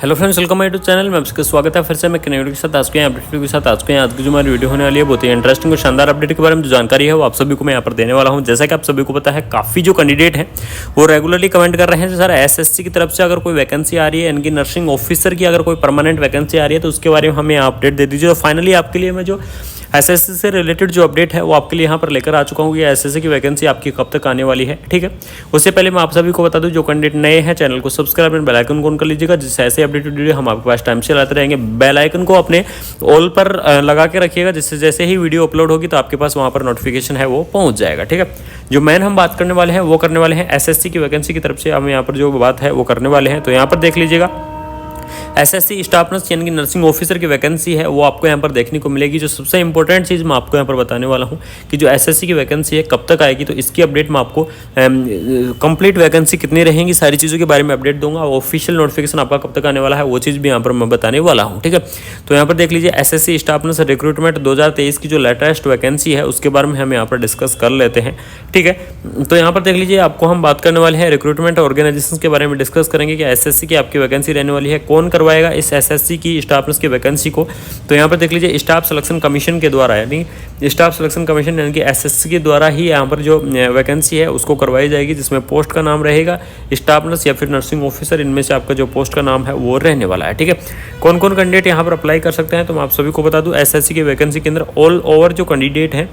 Hello friends, welcome my YouTube channel में आपका स्वागत है। फिर से मैं कनेक्ट के साथ आज के अपडेट के साथ आज की जो हमारी वीडियो होने वाली है बहुत ही इंटरेस्टिंग और शानदार अपडेट के बारे में जो जानकारी है वो आप सभी को मैं यहाँ पर देने वाला हूँ। जैसा कि आप सभी को पता है, काफ़ी जो कैंडिडेट हैं वो रेगुलरली कमेंट कर रहे हैं सर एसएससी की तरफ से अगर कोई वैकेंसी आ रही है, इनकी नर्सिंग ऑफिसर की अगर कोई परमानेंट वैकेंसी आ रही है तो उसके बारे में हमें अपडेट दे दीजिए। तो फाइनली आपके लिए मैं जो एसएससी से रिलेटेड जो अपडेट है वो आपके लिए यहाँ पर लेकर आ चुका हूँ कि एसएससी की वैकेंसी आपकी कब तक आने वाली है। ठीक है, उससे पहले मैं आप सभी को बता दूँ, जो कैंडिडेट नए हैं चैनल को सब्सक्राइब एंड बेल आइकन को ऑन कर लीजिएगा, जिससे ऐसे अपडेट वीडियो हम आपके पास टाइम से लाते रहेंगे। बेल आइकन को अपने ऑल पर लगा के रखिएगा, जिससे जैसे ही वीडियो अपलोड होगी तो आपके पास वहाँ पर नोटिफिकेशन है वो पहुँच जाएगा। ठीक है, जो मेन हम बात करने वाले हैं वो करने वाले हैं एसएससी की वैकेंसी की तरफ से हम यहाँ पर जो बात है वो करने वाले हैं। तो यहाँ पर देख लीजिएगा, एसएससी स्टाफ नर्स यानी कि नर्सिंग ऑफिसर की वैकेंसी है वो आपको यहाँ पर देखने को मिलेगी। जो सबसे इंपॉर्टेंट चीज़ मैं आपको यहाँ पर बताने वाला हूँ कि जो एसएससी की वैकेंसी है कब तक आएगी, तो इसकी अपडेट मैं आपको कंप्लीट वैकेंसी कितनी रहेंगी सारी चीज़ों के बारे में अपडेट दूंगा। ऑफिशियल नोटिफिकेशन आपका कब तक आने वाला है वो चीज़ भी यहाँ पर मैं बताने वाला हूँ। ठीक है, तो यहाँ पर देख लीजिए, एसएससी स्टाफ नर्स रिक्रूटमेंट 2023 की जो लेटेस्ट वैकेंसी है उसके बारे में हम यहाँ पर डिस्कस कर लेते हैं। ठीक है, तो यहाँ पर देख लीजिए, आपको हम बात करने वाले हैं रिक्रूटमेंट ऑर्गेनाइजेशन के बारे में डिस्कस करेंगे कि एसएससी की आपकी वैकेंसी रहने वाली है, कौन करवाएगा इस एसएससी की स्टाफ नर्स की वैकेंसी को। तो यहाँ पर देख लीजिए, स्टाफ सिलेक्शन कमीशन के द्वारा यानी स्टाफ सिलेक्शन कमीशन यानी कि एसएससी के द्वारा ही यहाँ पर जो वैकेंसी है उसको करवाई जाएगी, जिसमें पोस्ट का नाम रहेगा स्टाफ नर्स या फिर नर्सिंग ऑफिसर, इनमें से आपका जो पोस्ट का नाम है वो रहने वाला है। ठीक है, कौन कौन कैंडिडेट यहाँ पर अप्लाई कर सकते हैं तो मैं आप सभी को बता दूँ, एसएससी की वैकेंसी के अंदर ऑल ओवर जो कैंडिडेट हैं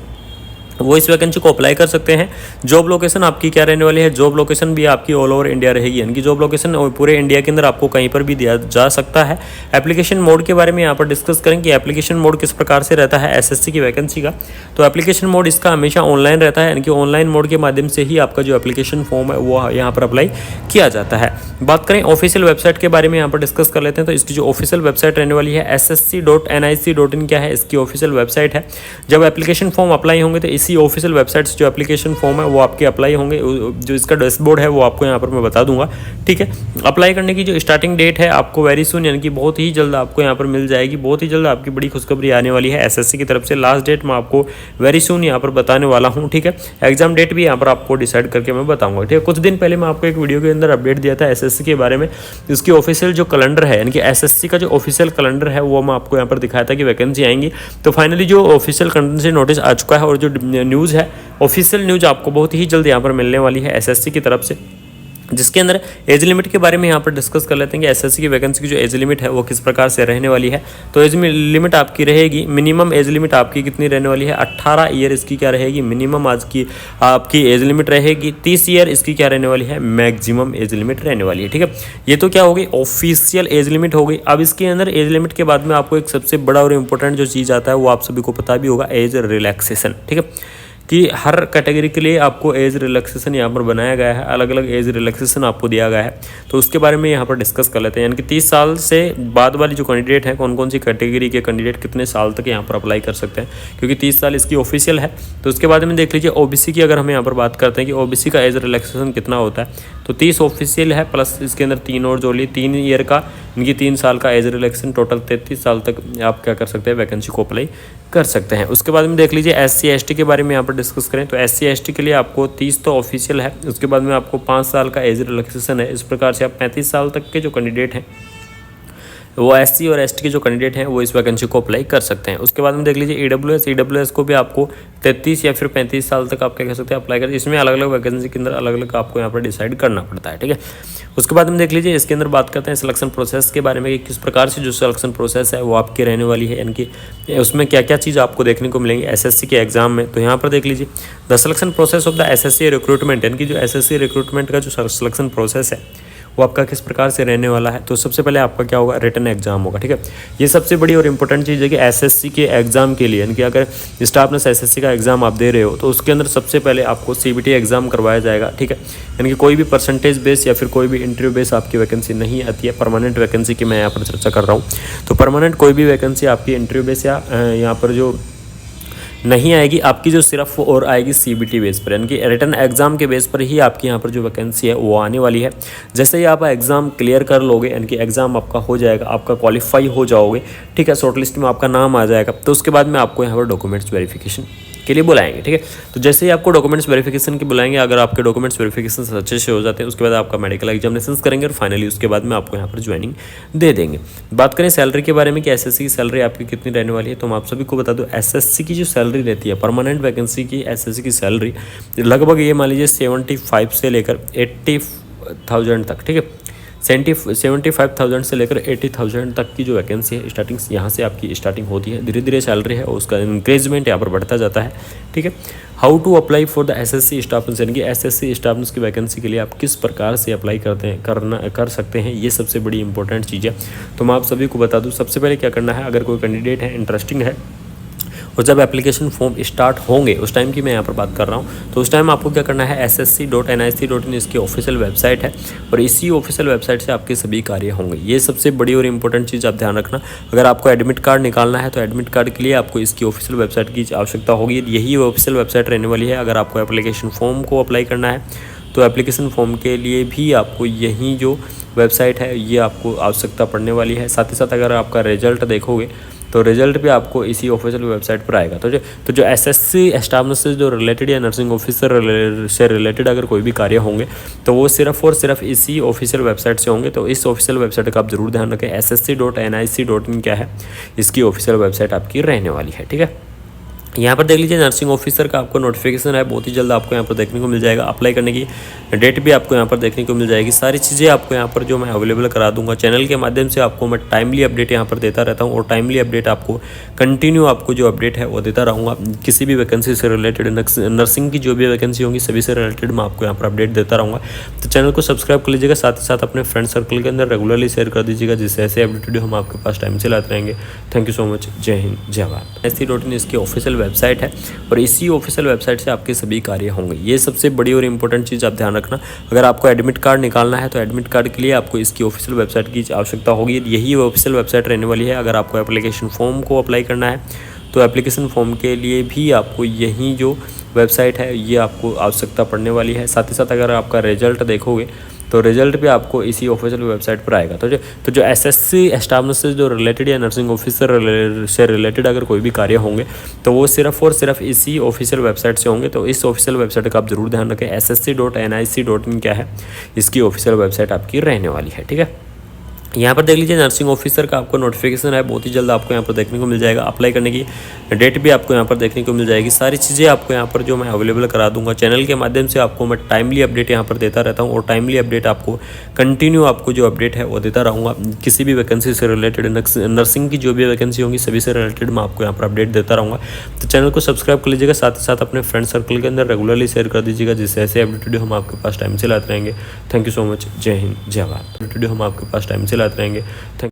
वो इस वैकेंसी को अप्लाई कर सकते हैं। जॉब लोकेशन आपकी क्या रहने वाली है, जॉब लोकेशन भी आपकी ऑल ओवर इंडिया रहेगी, यानी कि जॉब लोकेशन पूरे इंडिया के अंदर आपको कहीं पर भी दिया जा सकता है। एप्लीकेशन मोड के बारे में यहाँ पर डिस्कस करें कि एप्लीकेशन मोड किस प्रकार से रहता है एसएससी की वैकेंसी का। तो एप्लीकेशन मोड इसका हमेशा ऑनलाइन रहता है, यानी कि ऑनलाइन मोड के माध्यम से ही आपका जो एप्लीकेशन फॉर्म है वो यहाँ पर अप्लाई किया जाता है। बात करें ऑफिशियल वेबसाइट के बारे में यहाँ पर डिस्कस कर लेते हैं। तो इसकी जो ऑफिशियल वेबसाइट रहने वाली है ssc.nic.in क्या है, इसकी ऑफिशियल वेबसाइट है। जब एप्लीकेशन फॉर्म अप्लाई होंगे तो इसी ऑफिशियल वेबसाइट जो एप्लीकेशन फॉर्म है वो आपके अप्लाई होंगे। जो इसका डैशबोर्ड है वो आपको यहाँ पर मैं बता दूंगा। ठीक है, अप्लाई करने की जो स्टार्टिंग डेट है आपको वेरी सून यानी कि बहुत ही जल्द आपको यहाँ पर मिल जाएगी। बहुत ही जल्द आपकी बड़ी खुशखबरी आने वाली है एसएससी की तरफ से। लास्ट डेट मैं आपको वेरी सून यहाँ पर बताने वाला हूँ। ठीक है, एग्जाम डेट भी यहाँ पर आपको डिसाइड करके मैं बताऊंगा। ठीक है, कुछ दिन पहले मैं आपको एक वीडियो के अंदर अपडेट दिया था एसएससी के बारे में। इसकी ऑफिशियल जो कैलेंडर है यानी कि एसएससी का जो ऑफिशियल कैलेंडर है वो मैं आपको यहाँ पर दिखाया था कि वैकेंसी आएंगी। तो फाइनली जो ऑफिशियल कैलेंडर से नोटिस आ चुका है और जो न्यूज़ है, ऑफिशियल न्यूज़ आपको बहुत ही जल्द यहाँ पर मिलने वाली है एसएससी की तरफ से, जिसके अंदर एज लिमिट के बारे में यहाँ पर डिस्कस कर लेते हैं कि एसएससी की वैकेंसी की जो एज लिमिट है वो किस प्रकार से रहने वाली है। तो एज लिमिट आपकी रहेगी, मिनिमम एज लिमिट आपकी कितनी रहने वाली है, 18 ईयर इसकी क्या रहेगी मिनिमम आज की आपकी एज लिमिट रहेगी। 30 ईयर इसकी क्या रहने वाली है, मैक्सिमम एज लिमिट रहने वाली है। ठीक है, ये तो क्या होगी, ऑफिशियल एज लिमिट हो गई। अब इसके अंदर एज लिमिट के बाद में आपको एक सबसे बड़ा और इंपॉर्टेंट जो चीज़ आता है वो आप सभी को पता भी होगा, एज रिलैक्सेशन। ठीक है, कि हर कैटेगरी के लिए आपको एज रिलैक्सेशन यहाँ पर बनाया गया है, अलग अलग एज रिलैक्सेशन आपको दिया गया है। तो उसके बारे में यहाँ पर डिस्कस कर लेते हैं, यानी कि 30 साल से बाद वाली जो कैंडिडेट हैं, कौन कौन सी कैटेगरी के कैंडिडेट कितने साल तक यहाँ पर अप्लाई कर सकते हैं, क्योंकि 30 साल इसकी ऑफिशियल है। तो उसके बाद में देख लीजिए ओबीसी की, अगर हम यहाँ पर बात करते हैं कि ओबीसी का एज रिलैक्सेशन कितना होता है, तो 30 ऑफिशियल है प्लस इसके अंदर 3 और जोड़ लिए, 3 ईयर का इनकी 3 साल का एज रिलैक्सेशन, टोटल 33 साल तक आप क्या कर सकते हैं, वैकेंसी को अप्लाई कर सकते हैं। उसके बाद में देख लीजिए एससी एसटी के बारे में यहाँ पर डिस्कस करें तो एससी एसटी के लिए आपको 30 तो ऑफिशियल है, उसके बाद में आपको 5 साल का एज रिलैक्सेशन है। इस प्रकार से आप 35 साल तक के जो कैंडिडेट हैं वो एससी और एसटी के जो कैंडिडेट हैं वो इस वैकेंसी को अप्लाई कर सकते हैं। उसके बाद में देख लीजिए ईडब्ल्यूएस को भी आपको 33 या फिर 35 साल तक आप क्या कह सकते हैं अप्लाई कर। इसमें अलग अलग वैकेंसी के अंदर अलग अलग आपको यहाँ पर डिसाइड करना पड़ता है। ठीक है, उसके बाद में देख लीजिए इसके अंदर बात करते हैं सिलेक्शन प्रोसेस के बारे में कि किस प्रकार से जो सिलेक्शन प्रोसेस है वो आपकी रहने वाली है, यानी कि उसमें क्या क्या चीज़ आपको देखने को मिलेंगी एसएससी के एग्जाम में। तो यहाँ पर देख लीजिए the selection process of the assessee recruitment, यानी कि जो एसएससी रिक्रूटमेंट का जो सिलेक्शन प्रोसेस है वो आपका किस प्रकार से रहने वाला है। तो सबसे पहले आपका क्या होगा, रिटन एग्जाम होगा। ठीक है, ये सबसे बड़ी और इंपॉर्टेंट चीज़ है कि एसएससी के एग्जाम के लिए, यानी कि अगर स्टाफ नर्स एसएससी का एग्जाम आप दे रहे हो तो उसके अंदर सबसे पहले आपको सीबीटी एग्जाम करवाया जाएगा। ठीक है, यानी कि कोई भी परसेंटेज बेस या फिर कोई भी इंटरव्यू बेस आपकी वैकेंसी नहीं आती है। परमानेंट वैकेंसी की मैं यहाँ पर चर्चा कर रहा हूँ, तो परमानेंट कोई भी वैकेंसी आपकी इंटरव्यू बेस या यहाँ पर जो नहीं आएगी, आपकी जो सिर्फ और आएगी सीबीटी बेस पर, यानी कि रिटन एग्जाम के बेस पर ही आपकी यहाँ पर जो वैकेंसी है वो आने वाली है। जैसे ही आप एग्ज़ाम क्लियर कर लोगे, यानी कि एग्ज़ाम आपका हो जाएगा, आपका क्वालिफाई हो जाओगे, ठीक है, शॉर्ट लिस्ट में आपका नाम आ जाएगा, तो उसके बाद में आपको यहाँ पर डॉक्यूमेंट्स वेरिफिकेशन के लिए बुलाएंगे, ठीक है। तो जैसे ही आपको डॉक्यूमेंट्स वेरिफिकेशन के बुलाएंगे, अगर आपके डॉक्यूमेंट्स वेरिफिकेशन अच्छे से हो जाते हैं, उसके बाद आपका मेडिकल एग्जामिनेशन करेंगे और फाइनली उसके बाद में आपको यहाँ पर ज्वाइनिंग दे देंगे। बात करें सैलरी के बारे में कि एसएससी की सैलरी आपकी कितनी रहने वाली है, तो मैं आप सभी को बता दूं एसएससी की जो सैलरी रहती है परमानेंट वैकेंसी की एसएससी की सैलरी लगभग ये मान लीजिए 75 से लेकर 80,000 तक, ठीक है। 75,000 से लेकर 80,000 तक की जो वैकेंसी है स्टार्टिंग यहाँ से आपकी स्टार्टिंग होती है। धीरे धीरे सैलरी है उसका इंक्रीजमेंट यहाँ पर बढ़ता जाता है, ठीक है। How to apply for the SSC staff यानी कि एसएससी स्टाफ की वैकेंसी के लिए आप किस प्रकार से अप्लाई कर सकते हैं, ये सबसे बड़ी इंपॉर्टेंट चीज़ है। तो मैं आप सभी को बता दूँ, सबसे पहले क्या करना है, अगर कोई कैंडिडेट है इंटरेस्टिंग है और जब एप्लीकेशन फॉर्म स्टार्ट होंगे उस टाइम की मैं यहाँ पर बात कर रहा हूँ, तो उस टाइम आपको क्या करना है, ssc.nic.in इसकी ऑफिशियल वेबसाइट है और इसी ऑफिशियल वेबसाइट से आपके सभी कार्य होंगे। ये सबसे बड़ी और इंपॉर्टेंट चीज़ आप ध्यान रखना। अगर आपको एडमिट कार्ड निकालना है तो एडमिट कार्ड के लिए आपको इसकी ऑफिशियल वेबसाइट की आवश्यकता होगी। यही ऑफिशियल वेबसाइट रहने वाली है। अगर आपको एप्लीकेशन फॉर्म को अप्लाई करना है तो एप्लीकेशन फॉर्म के लिए भी आपको यही जो वेबसाइट है ये आपको आवश्यकता पड़ने वाली है। साथ ही साथ अगर आपका रिजल्ट देखोगे तो रिजल्ट भी आपको इसी ऑफिशियल वेबसाइट पर आएगा। तो जो एसएससी स्टाफ नर्सेज जो रिलेटेड या नर्सिंग ऑफिसर से रिलेटेड अगर कोई भी कार्य होंगे तो वो सिर्फ और सिर्फ इसी ऑफिशियल वेबसाइट से होंगे। तो इस ऑफिशियल वेबसाइट का आप जरूर ध्यान रखें। ssc.nic.in क्या है, इसकी ऑफिशियल वेबसाइट आपकी रहने वाली है, ठीक है। यहाँ पर देख लीजिए नर्सिंग ऑफिसर का आपको नोटिफिकेशन है, बहुत ही जल्द आपको यहाँ पर देखने को मिल जाएगा। अप्लाई करने की डेट भी आपको यहाँ पर देखने को मिल जाएगी। सारी चीज़ें आपको यहाँ पर जो मैं अवेलेबल करा दूंगा चैनल के माध्यम से। आपको मैं टाइमली अपडेट यहाँ पर देता रहता हूँ और टाइमली अपडेट आपको कंटिन्यू आपको जो अपडेट है वो देता रहूँगा। किसी भी वैकेंसी से रिलेटेड नर्सिंग की जो भी वैकेंसी होंगी सभी से रिलेटेड मैं आपको यहाँ पर अपडेट देता रहूँगा। तो चैनल को सब्सक्राइब कर लीजिएगा, साथ ही साथ अपने फ्रेंड सर्कल के अंदर रेगुलरली शेयर कर दीजिएगा, जिससे ऐसे अपडेट वीडियो हम आपके पास टाइम से लाते रहेंगे। Thank you so much. जय हिंद, जय भारत। SC.in इसकी ऑफिशियल वेबसाइट है और इसी ऑफिशियल वेबसाइट से आपके सभी कार्य होंगे। ये सबसे बड़ी और इंपॉर्टेंट चीज़ आप ध्यान रखना। अगर आपको एडमिट कार्ड निकालना है तो एडमिट कार्ड के लिए आपको इसकी ऑफिशियल वेबसाइट की आवश्यकता होगी। यही ऑफिशियल वेबसाइट रहने वाली है। अगर आपको एप्लीकेशन फॉर्म को अप्लाई करना है तो एप्लीकेशन फॉर्म के लिए भी आपको यही जो वेबसाइट है ये आपको आवश्यकता पड़ने वाली है। साथ ही साथ अगर आपका रिजल्ट देखोगे तो रिजल्ट भी आपको इसी ऑफिशियल वेबसाइट पर आएगा। तो जो एसएससी स्टाफ नर्सेज जो रिलेटेड या नर्सिंग ऑफिसर से रिलेटेड अगर कोई भी कार्य होंगे तो वो सिर्फ और सिर्फ इसी ऑफिशियल वेबसाइट से होंगे। तो इस ऑफिशियल वेबसाइट का आप जरूर ध्यान रखें। ssc.nic.in क्या है, इसकी ऑफिशियल वेबसाइट आपकी रहने वाली है, ठीक है। यहाँ पर देख लीजिए नर्सिंग ऑफिसर का आपको नोटिफिकेशन है, बहुत ही जल्द आपको यहाँ पर देखने को मिल जाएगा। अप्लाई करने की डेट भी आपको यहाँ पर देखने को मिल जाएगी। सारी चीज़ें आपको यहाँ पर जो मैं अवेलेबल करा दूंगा चैनल के माध्यम से। आपको मैं टाइमली अपडेट यहाँ पर देता रहता हूँ और टाइमली अपडेट आपको कंटिन्यू आपको जो अपडेट है वो देता रहूँगा। किसी भी वैकेंसी से रिलेटेड नर्सिंग की जो भी वैकेंसी होंगी सभी से रिलेटेड मैं आपको यहाँ पर अपडेट देता रहूँगा। तो चैनल को सब्सक्राइब कर लीजिएगा, साथ ही साथ अपने फ्रेंड सर्कल के अंदर रेगुलरली शेयर कर दीजिएगा, जिससे ऐसे अपडेट वीडियो हम आपके पास टाइम से लाते रहेंगे। Thank you so much. जय हिंद, जय भारत। वीडियो हम आपके पास टाइम से लाते रहेंगे।